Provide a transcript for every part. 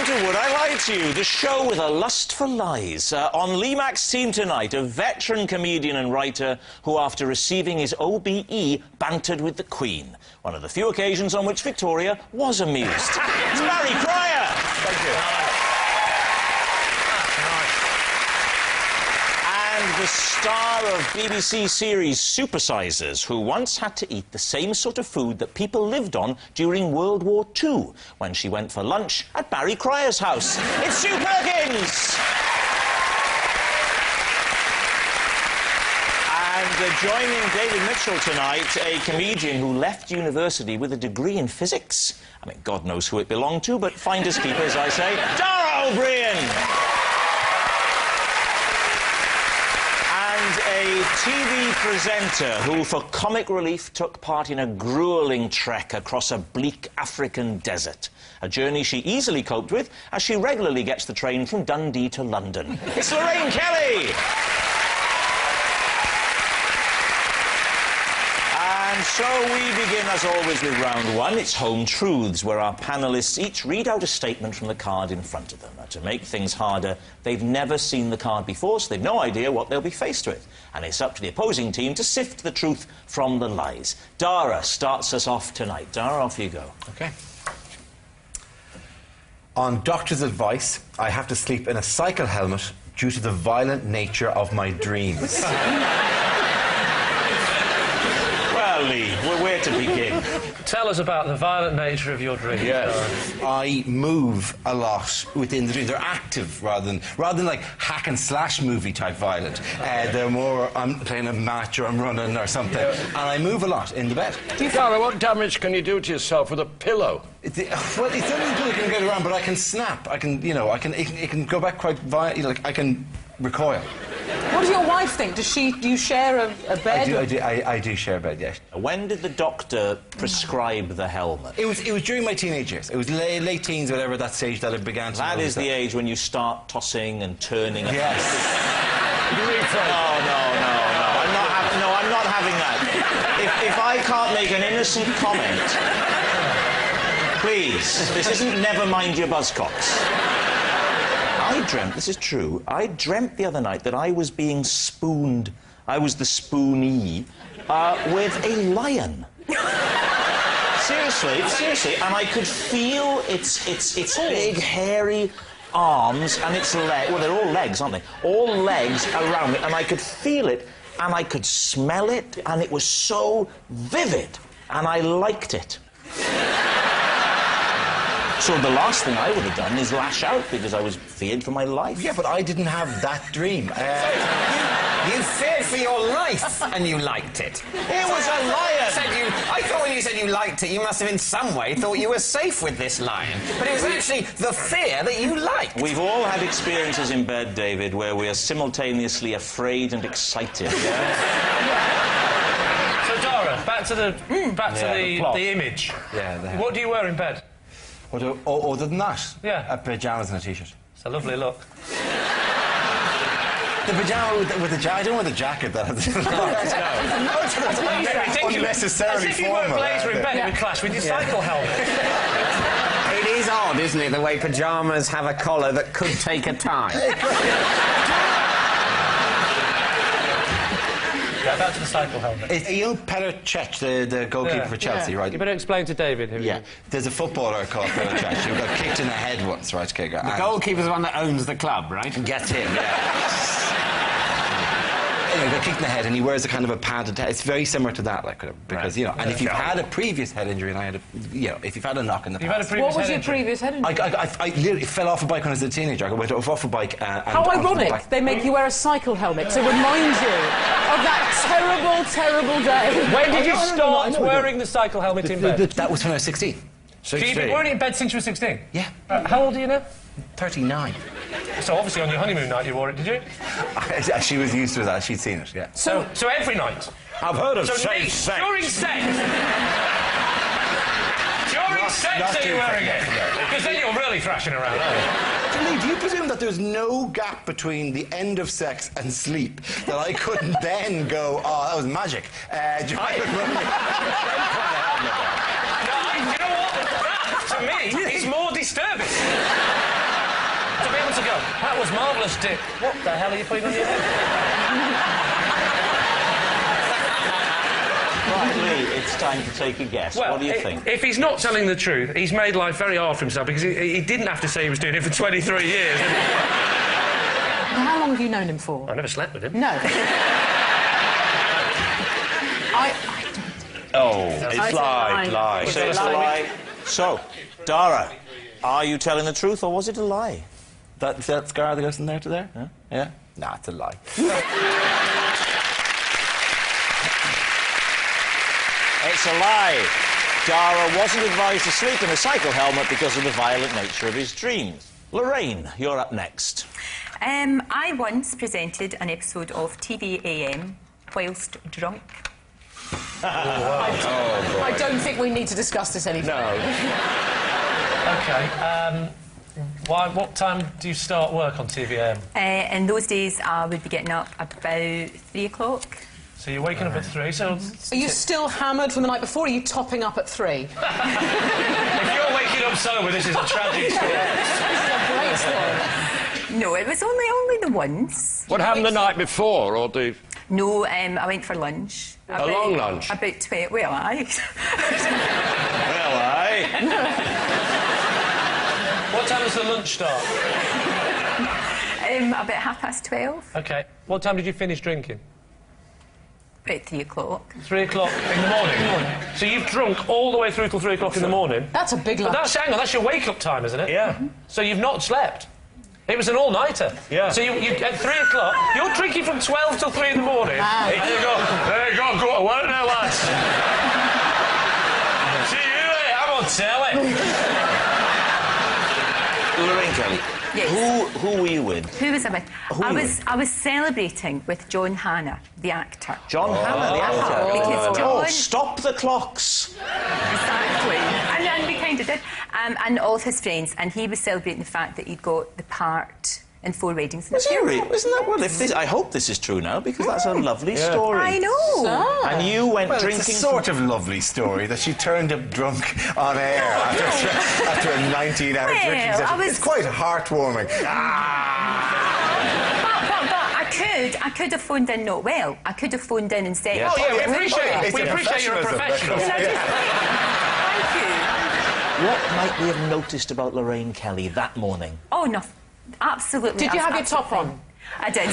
Welcome to Would I Lie to You, the show with a lust for lies. On Lee Mack's team tonight, a veteran comedian and writer who, after receiving his OBE, bantered with the Queen. One of the few occasions on which Victoria was amused. It's Barry Cryer! Thank you. And the star of BBC series Supersizers, who once had to eat the same sort of food that people lived on during World War II, when she went for lunch at Barry Cryer's house. It's Sue Perkins! And joining David Mitchell tonight, a comedian who left university with a degree in physics. I mean, God knows who it belonged to, but finders keepers, I say. Dara O'Brien! And a TV presenter who, for comic relief, took part in a gruelling trek across a bleak African desert. A journey she easily coped with, as she regularly gets the train from Dundee to London. It's Lorraine Kelly! And so we begin, as always, with round one. It's Home Truths, where our panellists each read out a statement from the card in front of them. Now, to make things harder, they've never seen the card before, so they've no idea what they'll be faced with. And it's up to the opposing team to sift the truth from the lies. Dara starts us off tonight. Dara, off you go. OK. On doctor's advice, I have to sleep in a cycle helmet due to the violent nature of my dreams. Lee, where to begin? Tell us about the violent nature of your dreams. Yes. I move a lot within the dreams. They're active rather than like hack and slash movie type violent. They're more, I'm playing a match or I'm running or something. And I move a lot in the bed. Dara, what damage can you do to yourself with a pillow? Well, it's only a pillow can get around, but I can snap. I can, you know, it can go back quite violent. You know, like I can recoil. What does your wife think? Do you share a bed? I do share a bed, yes. When did the doctor prescribe the helmet? It was during my teenage years. It was late teens, whatever that stage that it began to... That is the age when you start tossing and turning. Yes. I'm not having that. If I can't make an innocent comment, please, this isn't Never Mind Your Buzzcocks. I dreamt, this is true, I dreamt the other night that I was being spooned, I was the spoonee, with a lion. Seriously, and I could feel its big, hairy arms and its legs, well, they're all legs, aren't they? All legs around me, and I could feel it, and I could smell it, and it was so vivid, and I liked it. So the last thing I would have done is lash out because I was feared for my life. Yeah, but I didn't have that dream. You feared for your life and you liked it. It was a lion! I thought when you said you liked it, you must have in some way thought you were safe with this lion. But it was actually the fear that you liked. We've all had experiences in bed, David, where we are simultaneously afraid and excited, yeah? So, Dara, back to the image. Yeah. What do you wear in bed? Other than that? Yeah. Pyjamas and a T-shirt. It's a lovely look. The pyjama with the jacket. I don't wear the jacket, though. No. Unnecessarily as if you wear a formal. blazer in bed, it would clash with your cycle helmet. It is odd, isn't it, the way pyjamas have a collar that could take a tie. Yeah, back to the cycle helmet. It's Ian Petr-Cech, the goalkeeper for Chelsea, right? You better explain to David who he is. There's a footballer called Petr-Cech who got kicked in the head once, right? The goalkeeper's the one that owns the club, right? Gets him, yeah. Anyway, got kicked in the head, and he wears a kind of a padded head. It's very similar to that, like, because, you know, and if you've had a previous head injury, and I had a, you know, if you've had a knock in the past... What was your previous head injury? I literally fell off a bike when I was a teenager. I went off a bike and... How ironic, they make you wear a cycle helmet to remind you of that terrible day. When did you start wearing the cycle helmet in bed? That was when I was 16. So you've been wearing it in bed since you were 16? Yeah. How old are you now? 39. So obviously on your honeymoon night you wore it, did you? She was used to that. She'd seen it, yeah. So every night? I've heard of safe sex. During sex? During sex are you wearing it? Because then you're really thrashing around, aren't you? Lee, do you presume that there's no gap between the end of sex and sleep that I couldn't then go, oh, that was magic? You know what? That, to me, is more disturbing. else will go, that was marvellous, Dick. What the hell are you putting on your head? Right, Lee, it's time to take a guess. Well, what do you think? If he's not telling the truth, he's made life very hard for himself because he didn't have to say he was doing it for 23 years. How long have you known him for? I never slept with him. No. It's lie. So it's a lie. So, Dara, are you telling the truth or was it a lie? That scar that goes from there to there? Huh? Yeah? Nah, it's a lie. It's a lie. Dara wasn't advised to sleep in a cycle helmet because of the violent nature of his dreams. Lorraine, you're up next. I once presented an episode of TVAM whilst drunk. I don't think we need to discuss this any further. OK, what time do you start work on TVM? In those days, I would be getting up about 3 o'clock. So you're waking up at 3, so... Are you still hammered from the night before, or are you topping up at 3? If you're waking up sober, this is a tragic story. This is a great story. No, it was only the once. What happened the night before, or the... No, I went for lunch. A long lunch? About 12... Well, aye. Well, aye. What time does the lunch start? About 12:30. OK. What time did you finish drinking? About 3 o'clock. 3 o'clock in the morning? So you've drunk all the way through till 3 o'clock in the morning? That's a big lunch. Hang on, that's your wake-up time, isn't it? Yeah. So you've not slept? It was an all-nighter? Yeah. So you at 3 o'clock, you're drinking from 12 till 3 in the morning, and you go, there you go to work now, lads. See you later, I'm on telly. Lorraine Kelly, Yes. who were you with? Who was I with? I was celebrating with John Hannah, the actor. John Hannah, the actor. Because John... Stop the clocks. Exactly. And we kind of did. And all of his friends. And he was celebrating the fact that he'd got the part in 4 Weddings. Was he really? Isn't that... Well, I hope this is true now, because that's a lovely story. I know. And you went drinking... It's a sort of lovely story that she turned up drunk on air after a 19-hour drinking session. It's quite heartwarming. But I could have phoned in not well. I could have phoned in and said... Yes. Oh, yeah, we appreciate you're a professionalism. professional. Thank you. What might we have noticed about Lorraine Kelly that morning? Oh, no. Absolutely. Did you have your top on? I did.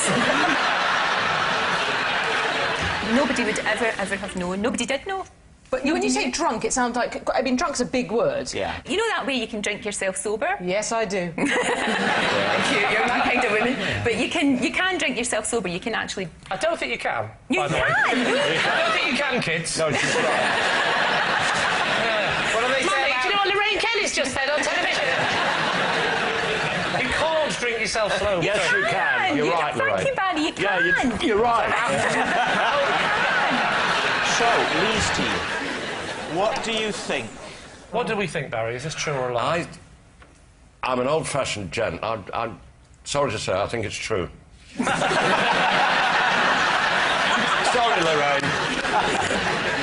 Nobody would ever have known. Nobody did know. But when you say drunk, it sounds like... I mean, drunk's a big word. Yeah. You know that way you can drink yourself sober? Yes, I do. Thank you. You're that kind of woman. But you can drink yourself sober. You can actually... I don't think you can, You by the way. can! I don't think you can, kids. No, she's right. What do they say? Mummy, do you know what Lorraine Kelly's just said on television? You can't drink yourself slow. Yes, you can. You're right, Lorraine. Thank you, Barry, you can. Yeah, you're right. So, Lee's team, what do you think? What do we think, Barry? Is this true or a lie? I'm an old-fashioned gent. I'm sorry to say, I think it's true. Sorry, Lorraine.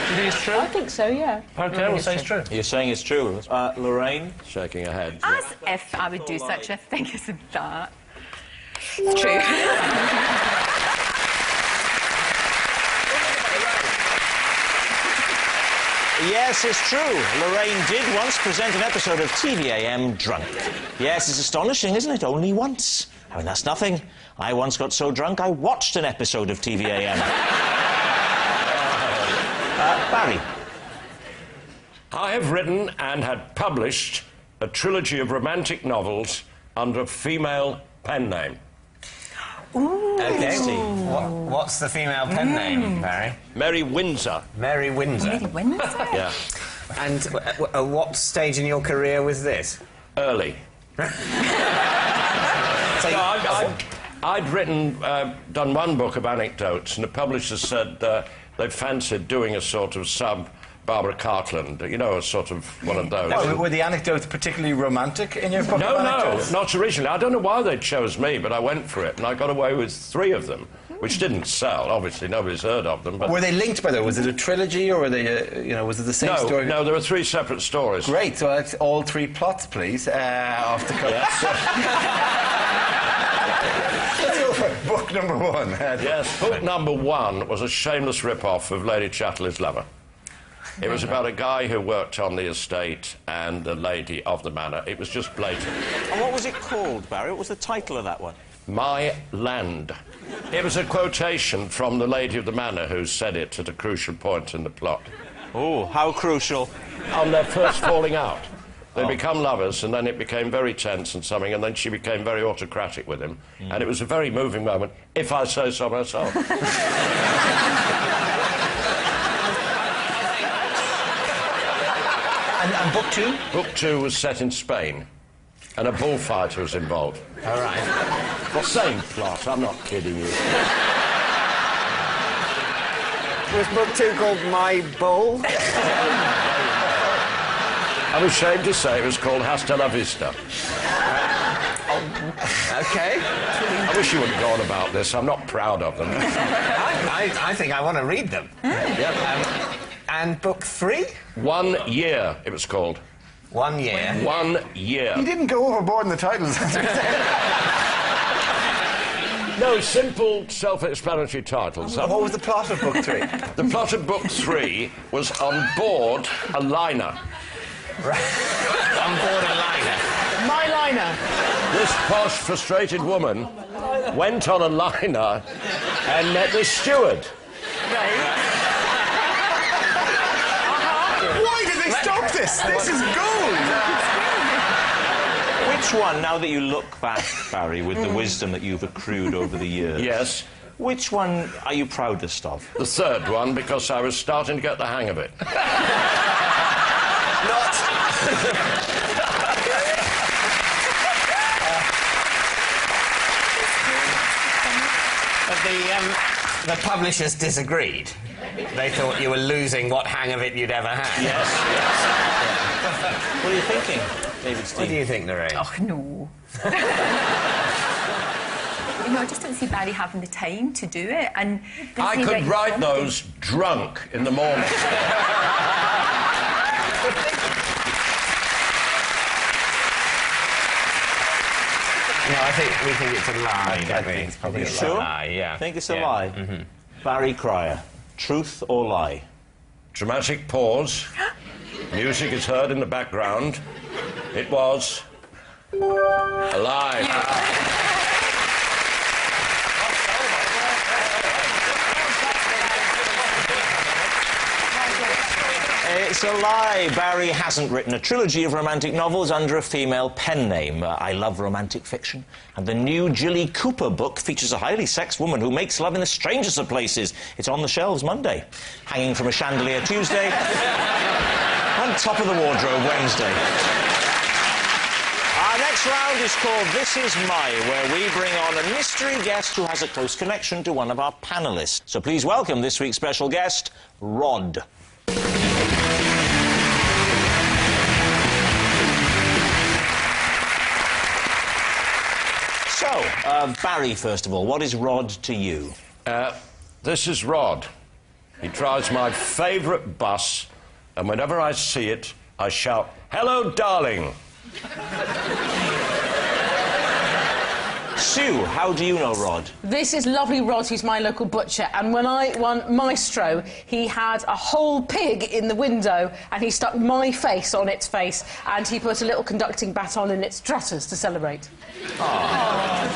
You think it's true? I think so, yeah. OK, we'll say it's true. You're saying it's true. Lorraine? Shaking her head. As if I would do such a thing as that. It's true. Yes, it's true. Lorraine did once present an episode of TVAM drunk. Yes, it's astonishing, isn't it? Only once. I mean, that's nothing. I once got so drunk I watched an episode of TVAM. Barry? I have written and had published a trilogy of romantic novels under a female pen name. OK. What's the female pen name, Barry? Mary Windsor. Mary Windsor. Mary Windsor? Yeah. And what stage in your career was this? Early. I'd written, done one book of anecdotes, and the publisher said they fancied doing a sort of Barbara Cartland, you know, a sort of one of those. Oh, were the anecdotes particularly romantic in your book? No, not originally. I don't know why they chose me, but I went for it, and I got away with 3 of them, which didn't sell. Obviously, nobody's heard of them. But were they linked, by the way? Was it a trilogy, or were they, was it the same story? No, there were 3 separate stories. Great. So that's all 3 plots, please, off the cuff. Yes. book number one. Yes, book number one was a shameless rip-off of Lady Chatterley's Lover. It was about a guy who worked on the estate and the lady of the manor. It was just blatant. And what was it called, Barry? What was the title of that one? My Land. It was a quotation from the lady of the manor who said it at a crucial point in the plot. Oh, how crucial. On their first falling out. They become lovers, and then it became very tense and something, and then she became very autocratic with him. And it was a very moving moment, if I say so myself. And book two? Book two was set in Spain, and a bullfighter was involved. All right. The same plot, I'm not kidding you. Was book two called My Bull? I'm ashamed to say it was called Hasta la Vista. OK. I wish you wouldn't go on about this. I'm not proud of them. I think I want to read them. And book three? 1 year, it was called. 1 year. 1 year. You didn't go overboard in the titles. No, simple, self-explanatory titles. What was the plot of book three? The plot of book three was on board a liner. On board a liner. My liner. This posh, frustrated woman went on a liner and met the steward. Why did they stop this? This is gold! Which one, now that you look back, Barry, with the wisdom that you've accrued over the years... Yes. Which one are you proudest of? The third one, because I was starting to get the hang of it. But the publishers disagreed. They thought you were losing what hang of it you'd ever had. Yes. What are you thinking, David Steve? What do you think, Lorraine? Oh, no. You know, I just don't see Barry having the time to do it. And I could write those drunk in the morning. No, we think it's a lie. I think it's probably a lie. Sure? Yeah. Think it's a lie? Mm-hmm. Barry Cryer, truth or lie? Dramatic pause. Music is heard in the background. It was a lie. It's a lie. Barry hasn't written a trilogy of romantic novels under a female pen name. I love romantic fiction. And the new Jilly Cooper book features a highly sexed woman who makes love in the strangest of places. It's on the shelves Monday, hanging from a chandelier Tuesday, and top of the wardrobe Wednesday. Our next round is called This Is My, where we bring on a mystery guest who has a close connection to one of our panellists. So please welcome this week's special guest, Rod. So, Barry, first of all, what is Rod to you? This is Rod. He drives my favourite bus, and whenever I see it, I shout, "Hello, darling!" Sue, how do you know Rod? This is lovely Rod, who's my local butcher, and when I won Maestro, he had a whole pig in the window, and he stuck my face on its face, and he put a little conducting baton in its trotters to celebrate.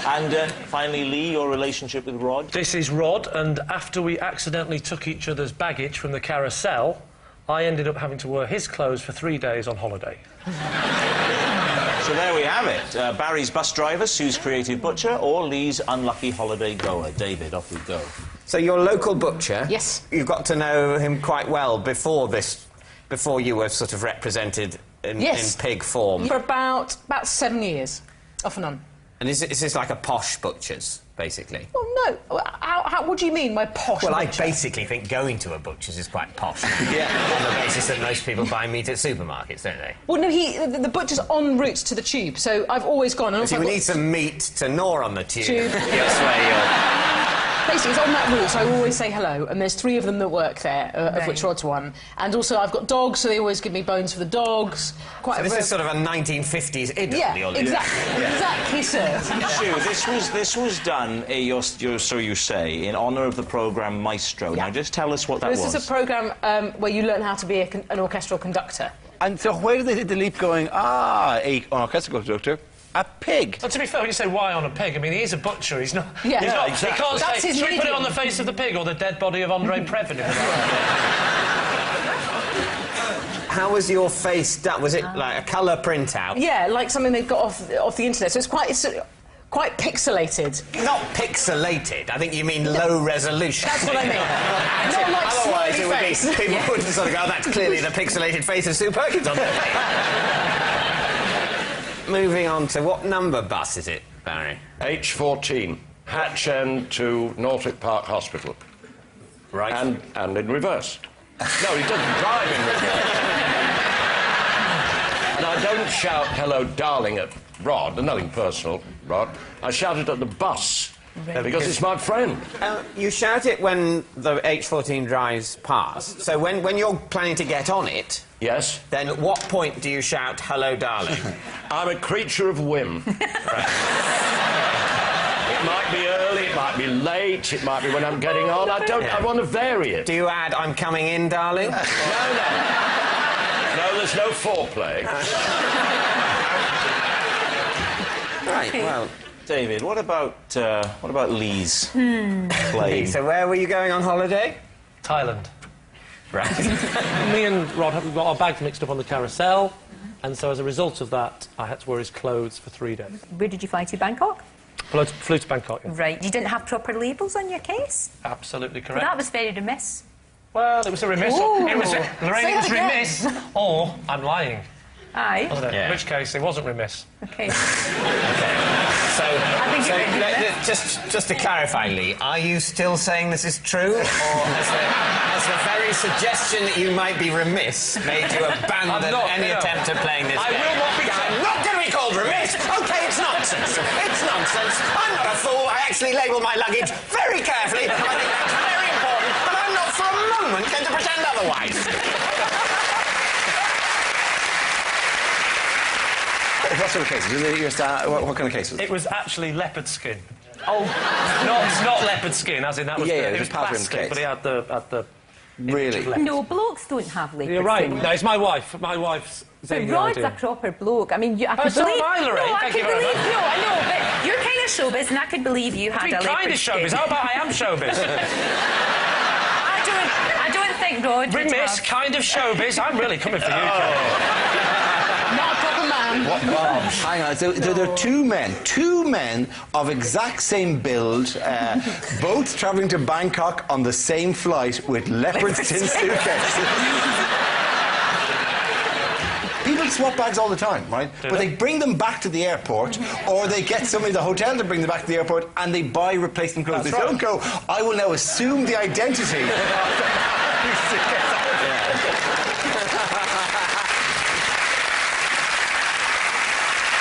And finally, Lee, your relationship with Rod? This is Rod, and after we accidentally took each other's baggage from the carousel, I ended up having to wear his clothes for 3 days on holiday. So there we have it. Barry's bus driver, Sue's creative butcher, or Lee's unlucky holiday goer. David, off we go. So your local butcher? Yes. You got to know him quite well before you were sort of represented in pig form. For about 7 years, off and on. And is this like a posh butcher's, basically? Oh, no. What do you mean by posh Well, butcher? I basically think going to a butcher's is quite posh. Yeah. On the basis that most people buy meat at supermarkets, don't they? Well, no, the butcher's en route to the tube, so I've always gone... If you need some meat to gnaw on the tube. Tube. That's where you're... basically, it's on that route, so I always say hello, and there's 3 of them that work there, of which Rod's one. And also, I've got dogs, so they always give me bones for the dogs. So this is sort of a 1950s idiom. Yeah, exactly, sir. Sue, this was done, so you say, in honour of the programme Maestro. Yeah. Now, just tell us what that was. This is a programme where you learn how to be an orchestral conductor. And so where did they hit the leap going, an orchestral conductor, a pig? Well, to be fair, when you say why on a pig, I mean, he is a butcher, he's not... Yeah, he's not, exactly. He can't That's say, his should we put it medium. on the face of the pig or the dead body of Andre Previn? How was your face done? Was it like a colour printout? Yeah, like something they've got off the internet, so it's quite pixelated. Not pixelated. I think you mean low resolution. That's what I mean. Not like Otherwise, smiley it would face. be people wouldn't sort of go, "Oh, that's clearly the pixelated face of Sue Perkins on there." Moving on to what number bus is it, Barry? H14, Hatch End to Norfolk Park Hospital. Right. And in reverse. No, he doesn't drive in reverse. And I don't shout, "Hello, darling," at Rod. Nothing personal, Rod. I shout it at the bus. Because it's my friend. You shout it when the H14 drives past. So when you're planning to get on it, Yes? then at what point do you shout, "Hello, darling"? I'm a creature of whim. It might be early, it might be late, it might be when I'm getting on. I want to vary it. Do you add, "I'm coming in, darling"? No, there's no foreplay. Right, well... David, what about Lee's play? So where were you going on holiday? Thailand. Right. Me and Rod have got our bags mixed up on the carousel, and so as a result of that, I had to wear his clothes for 3 days. Where did you fly to? Bangkok? Flew to Bangkok. Yeah. Right. You didn't have proper labels on your case? Absolutely Well, correct. that was very remiss. Well, it was a remiss. Ooh. It was Say Lorraine, that it was again. remiss, or I'm lying. Aye. Wasn't it? Yeah. In which case, it wasn't remiss. Okay. So, think so it would be just to clarify, Lee, are you still saying this is true, or has the very suggestion that you might be remiss made you abandon any attempt at playing this game? will not be... I'm not going to be called remiss. Okay, it's nonsense. It's nonsense. I'm not a fool. I actually label my luggage very carefully. I think that's very important, but I'm not for a moment going to pretend otherwise. What sort of cases? What kind of cases? It was actually leopard skin. Oh, not leopard skin, as in that was... Yeah, it it was was patterned plastic, case. but it had the Really? No, blokes don't have leopard You're right. skin. No, it's my wife. My wife's... But Rod's a proper bloke. I mean, I could so believe... am I, Lorraine. No, I Thank could you very believe... much. No, I know, but you're kind of showbiz, and I could believe you had a leopard kind of skin. showbiz. How about I am showbiz? I don't think Rod would Remiss, have... kind of showbiz. I'm really coming for you, Joe. Not a proper man. Well, hang on. So there are two men of exact same build, both travelling to Bangkok on the same flight with leopard skin suitcases. People swap bags all the time, right? But they bring them back to the airport, or they get somebody at the hotel to bring them back to the airport, and they buy replacement clothes. That's They right. don't go, "I will now assume the identity."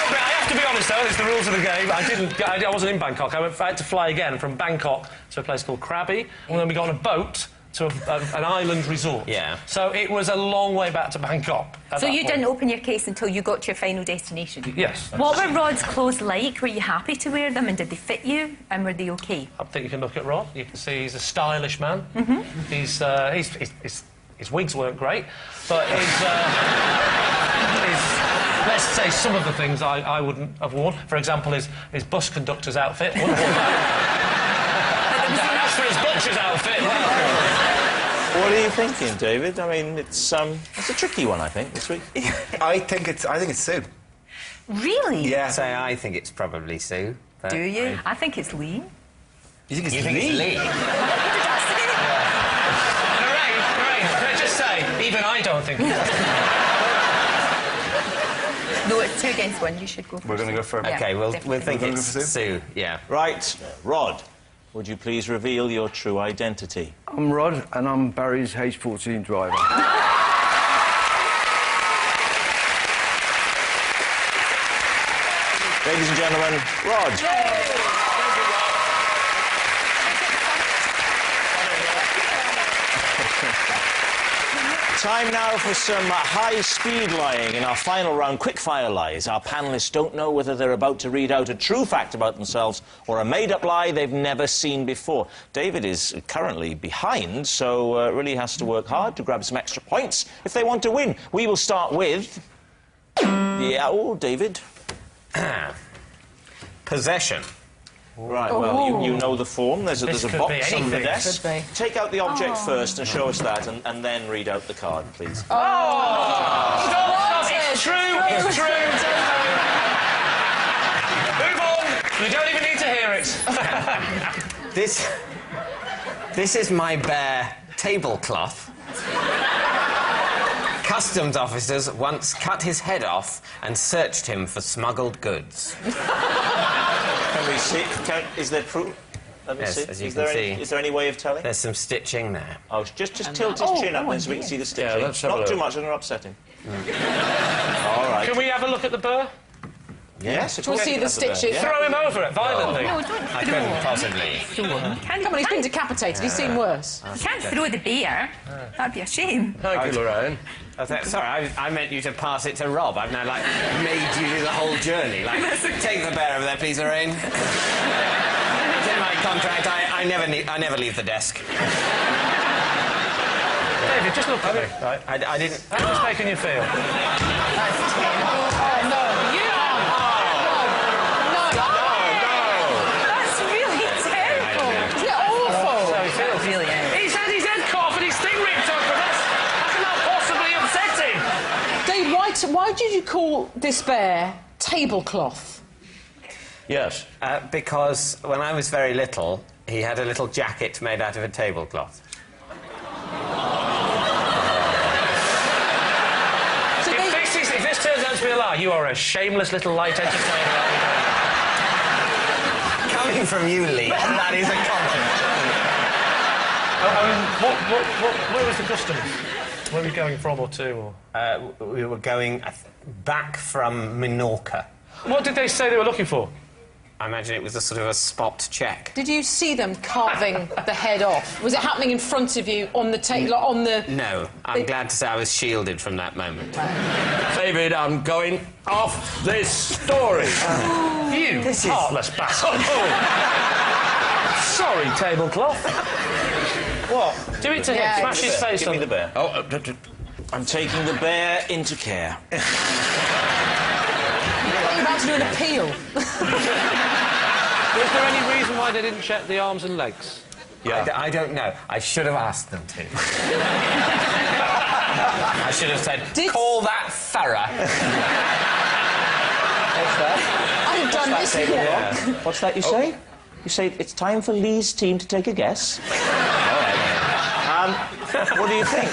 But I have to be honest, though, it's the rules of the game. I wasn't in Bangkok. I had to fly again from Bangkok to a place called Krabi, and then we got on a boat to an island resort. Yeah. So it was a long way back to Bangkok. So you didn't open your case until you got to your final destination? Yes. What were Rod's clothes like? Were you happy to wear them, and did they fit you, and were they okay? I think you can look at Rod. You can see he's a stylish man. His wigs weren't great, but let's say some of the things I wouldn't have worn. For example, his bus conductor's outfit. Wouldn't have worn that. And as for his butcher's outfit, What are you thinking, David? I mean, it's a tricky one, I think, this week. I think it's Sue. Really? Yeah. Say, I think it's probably Sue. but Do you? I think it's Lee. You think it's You think it's Lee? Lorraine, can I just say, even I don't think... No, it's 2 against 1. You should go first. We're going to go for... Yeah. Okay, we'll definitely. think We're gonna it's go for Sue. Yeah. Right, Rod, would you please reveal your true identity? I'm Rod, and I'm Barry's H14 driver. Ladies and gentlemen, Rod. Time now for some high-speed lying in our final round, quick-fire lies. Our panellists don't know whether they're about to read out a true fact about themselves or a made-up lie they've never seen before. David is currently behind, so really has to work hard to grab some extra points if they want to win. We will start with... Yeah, oh, David. Possession. Right, well, you know the form. There's a box on the desk. Could be. Take out the object first and show us that, and then read out the card, please. Stop! It's true! It's true! Move on! We don't even need to hear it. This is my bare tablecloth. Customs officers once cut his head off and searched him for smuggled goods. Can we see? Is there proof? Let me Yes, see. as you can see. Is there any way of telling? There's some stitching there. Oh, just tilt his chin up then so we can see the stitching. Yeah, let's have a Not look. too much, I'm going to upset him. All right. Can we have a look at the burr? Yes, We'll see the stitching. Yeah. Throw him over it violently. No, don't I throw. couldn't possibly. Come on, he's been decapitated. He's seen worse. You can't throw the beer. That'd be a shame. Thank you, Lorraine. Sorry, I meant you to pass it to Rob. I've now, like, made you do the whole journey. Like, take the bear over there, please, Lorraine. It's in my contract. I never leave the desk. David, just look at me. Right. I didn't... How's this making you feel? That's really terrible. Isn't it awful? How he feels. Really is. He's had his head cut off and his sting ripped open. That's not possibly upsetting. Dave, why did you call this bear tablecloth? Yes. Because when I was very little, he had a little jacket made out of a tablecloth. So If this turns out to be a lie, you are a shameless little light entertainer. Coming from you, Lee, that is a compliment. Where was the customs? Where are we going from or to? Or? We were going back from Minorca. What did they say they were looking for? I imagine it was a sort of a spot check. Did you see them carving the head off? Was it happening in front of you on the table, on the... No, I'm glad to say I was shielded from that moment. David, I'm going off this story. You heartless bastard. Sorry, tablecloth. What? Do it to him. Smash his face Give on me the bear. Oh, I'm taking the bear into care. You're about to do an appeal. Was there any reason why they didn't check the arms and legs? Yeah. I don't know. I should have asked them to. I should have said, call that thorough. I've done this before. What's that you say? You say it's time for Lee's team to take a guess? All right. What do you think?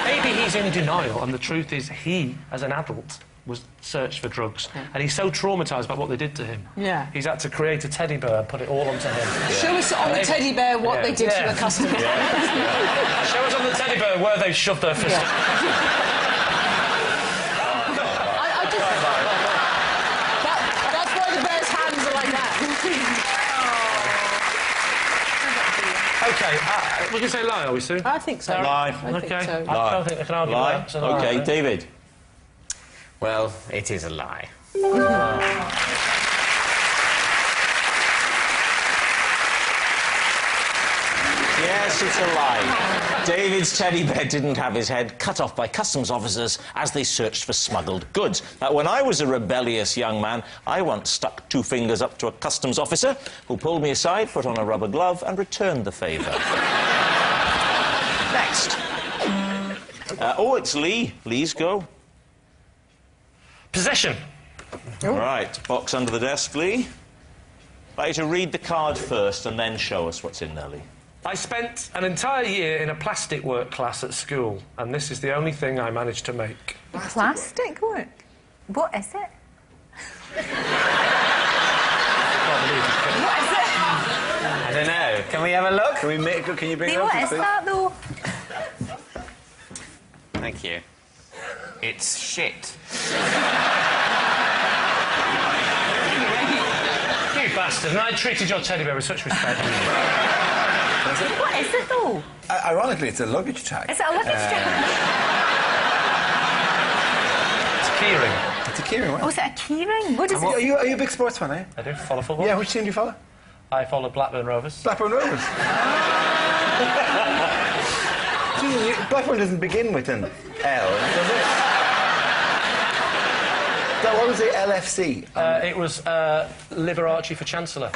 Maybe he's in denial, and the truth is he, as an adult, was searched for drugs, and he's so traumatised by what they did to him. Yeah. He's had to create a teddy bear and put it all onto him. Show us on the teddy bear what they did to the customer. Show us on the teddy bear where they've shoved their fist. I just... That's why the bear's hands are like that. OK, we can say lie, are we, Sue? I think so. Lie. I think OK. so. I don't think I can argue Lie. with that. So OK, David. Well, it is a lie. Yes, it's a lie. David's teddy bear didn't have his head cut off by customs officers as they searched for smuggled goods. Now, when I was a rebellious young man, I once stuck 2 fingers up to a customs officer who pulled me aside, put on a rubber glove and returned the favour. Next. It's Lee. Lee's go. Possession. Right, box under the desk, Lee. I'd like you to read the card first and then show us what's in there, Lee. I spent an entire year in a plastic work class at school, and this is the only thing I managed to make. Plastic work? What is it? What is it? I don't know. Can we have a look? Can you bring Hey, it up? what is that, though? Thank you. It's shit. You bastard, and I treated your teddy bear with such respect. What is it, though? Ironically, it's a luggage tag. Is it a luggage tag? It's a keyring. It's a keyring, Oh, is it a keyring? What is Are it? you a big sports fan, eh? I do follow football. Yeah, which team do you follow? I follow Blackburn Rovers. Blackburn Rovers. Blackburn doesn't begin with an L, does it? What was the LFC? It was Liberace for Chancellor.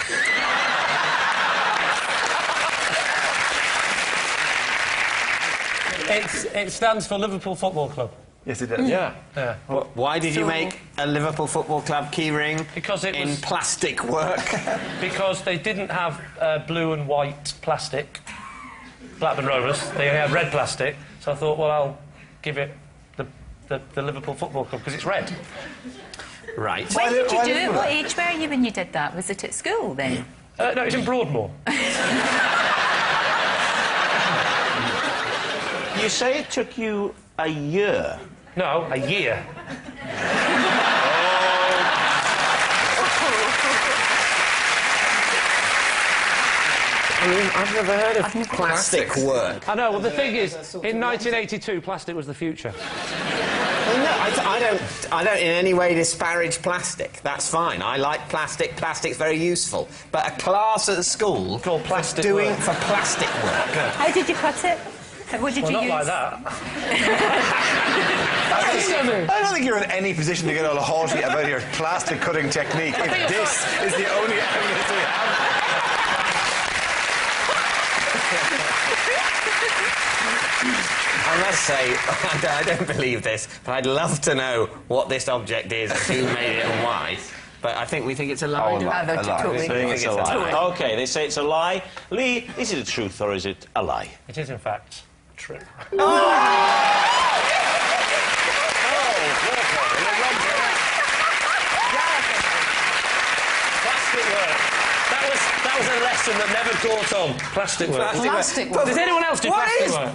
It stands for Liverpool Football Club. Yes, it does. Yeah. Why did you make a Liverpool Football Club keyring Because it in was... plastic work? Because they didn't have blue and white plastic, Blackburn Rovers. They had red plastic, so I thought, well, I'll give it the Liverpool Football Club, because it's red. Right. When did you do it? What age were you when you did that? Was it at school, then? No, it was in Broadmoor. You say it took you a year. No, a year. I mean, I've never heard of plastic work. I know, well, the thing is, in 1982, plastic was the future. Well, no, I don't in any way disparage plastic. That's fine. I like plastic. Plastic's very useful. But a class at school Called plastic doing work. for plastic work. How did you cut it? What did Well, you not use? like that. I don't think you're in any position to get all haughty about your plastic cutting technique if this is the only evidence we have. I must say, I don't believe this, but I'd love to know what this object is, who made it and why. But I think we think it's a lie. Oh, a lie. I thought you told me. I think it's a lie. OK, they say it's a lie. Lee, is it a truth or is it a lie? It is, in fact, true. Plastic work. That was a lesson that never caught on. Plastic work. Plastic work. Does anyone else do plastic work?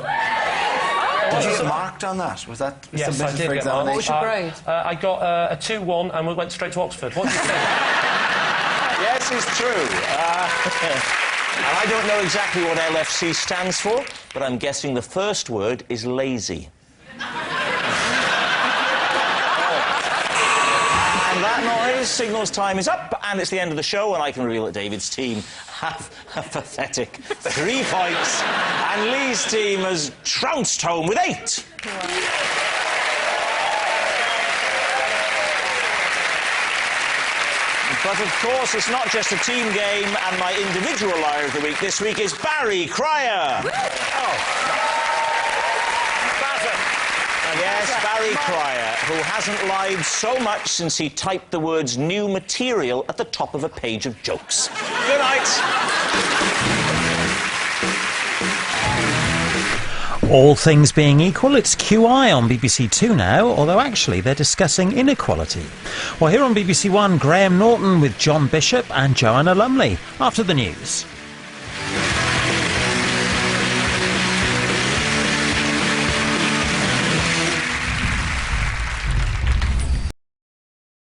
Did you get marked on that? Was that Yes, I submitted did for get marked. What was your grade? I got a 2-1 and we went straight to Oxford. What do you think? Yes, it's true. And I don't know exactly what LFC stands for, but I'm guessing the first word is lazy. And that noise signals time is up, and it's the end of the show, and I can reveal that David's team have a pathetic 3 points, and Lee's team has trounced home with 8. But of course, it's not just a team game, and my individual liar of the week this week is Barry Cryer. Yes, Barry Cryer, who hasn't lied so much since he typed the words new material at the top of a page of jokes. Good night. All things being equal, it's QI on BBC Two now, although actually they're discussing inequality. Well, here on BBC One, Graham Norton with John Bishop and Joanna Lumley after the news.